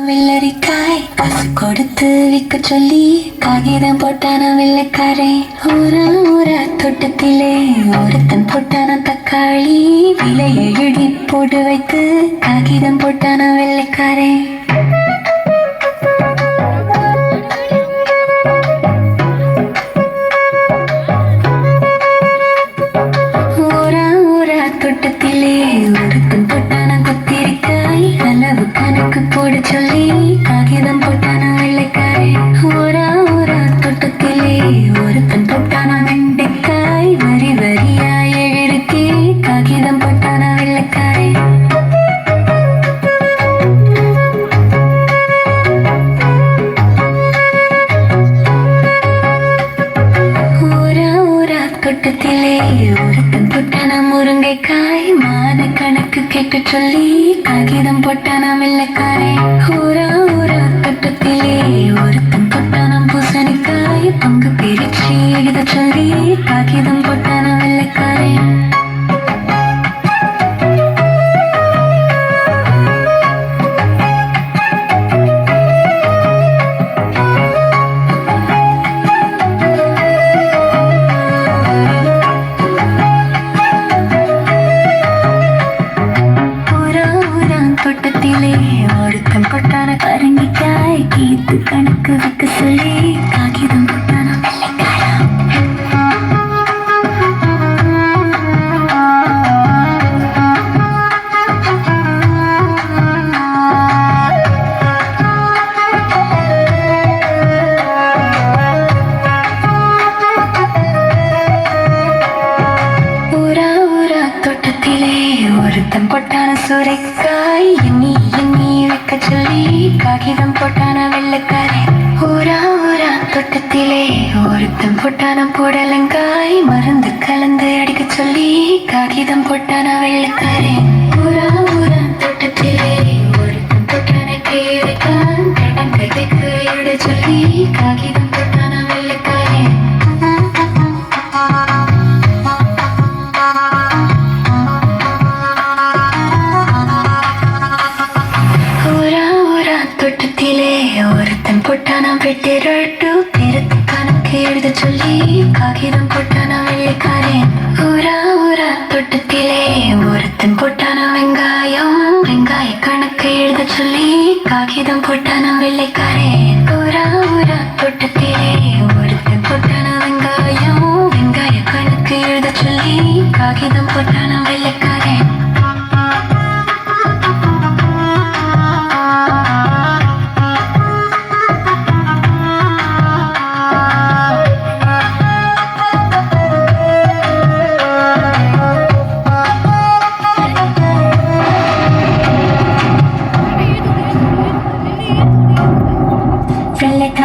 வெள்ளரிக்காய் காசு கொடுத்து விற்க சொல்லி காகிதம் போட்டான வெள்ளைக்காரே. ஊரா ஊரா தோட்டத்திலே ஒருத்தன் போட்டான தக்காளி விலையை எழுதி போட்டு வைத்து காகிதம் போட்டான வெள்ளைக்காரே. ஊரா ஊரா தோட்டத்திலே ஒருத்தன் போட்டான கத்திரிக்காய் அளவு கணக்கு போட சொல்லி காகிதம் போட்டான வெள்ளைக்காரே. ஊரா ஊரா தோட்டத்திலே ஒருத்தன் போட்டான வெண்டைக்காய் வரி வரியாய் எழுதி காகிதம் போட்டான வெள்ளைக்காரே. ஊரா ஊரா தோட்டத்திலே ஒருத்தன் போட்டான முருங்கைக்காய் மாத கணக்கு கேட்டு சொல்லி காகிதம் போட்டான வெள்ளைக்காரே. ஊரா ஊரா தோட்டத்திலே ஒருத்தன் போட்டான பூசணிக்காய் பங்கு பிரிச்சு எழுத சொல்லி காகிதம் போட்டான வெள்ளைக்காரே. தோட்டத்திலே ஒருத்தன் போட்டான பரங்கிக்காய் கீத்து கணக்கு வைக்க சொல்லி காகிதம் போட்டான வெள்ளைக்காரா. ஊரா ஊரா தோட்டத்திலே ஒருத்தன் போட்டான சுரைக்காய் எண்ணி எண்ணி வைக்க சொல்லி காகிதம் போட்டான வெள்ளைக்காரே. ஊரா ஊரா தோட்டத்திலே ஒருத்தன் போட்டான புடலங்காய் மருந்து கலந்து அடிக்க சொல்லி காகிதம் போட்டான வெள்ளைக்காரே. ஊரா ஊரா தோட்டத்திலே ஒருத்தன் போட்டான கீரைக்காய் கடன் கதைக்கு எழுத சொல்லி காகிதம் போட்டான வெள்ளைக்காரே. தோட்டத்திலே ஒருத்தன் போட்டான வெட்டிரட்டு பெருத்து கணக்கு எழுத சொல்லி காகிதம் போட்டான வெள்ளைக்காரே. ஊரா ஊரா தோட்டத்திலே ஒருத்தன் போட்டான வெங்காயம் வெங்காய கணக்கு எழுத சொல்லி காகிதம் போட்டான வெள்ளைக்காரே. ஊரா ஊரா தோட்டத்திலே ஒருத்தன் போட்டான வெங்காயம் வெங்காய கணக்கு எழுத சொல்லி காகிதம் போட்டான வெள்ளைக்காரே. வெள்ளைக்காரே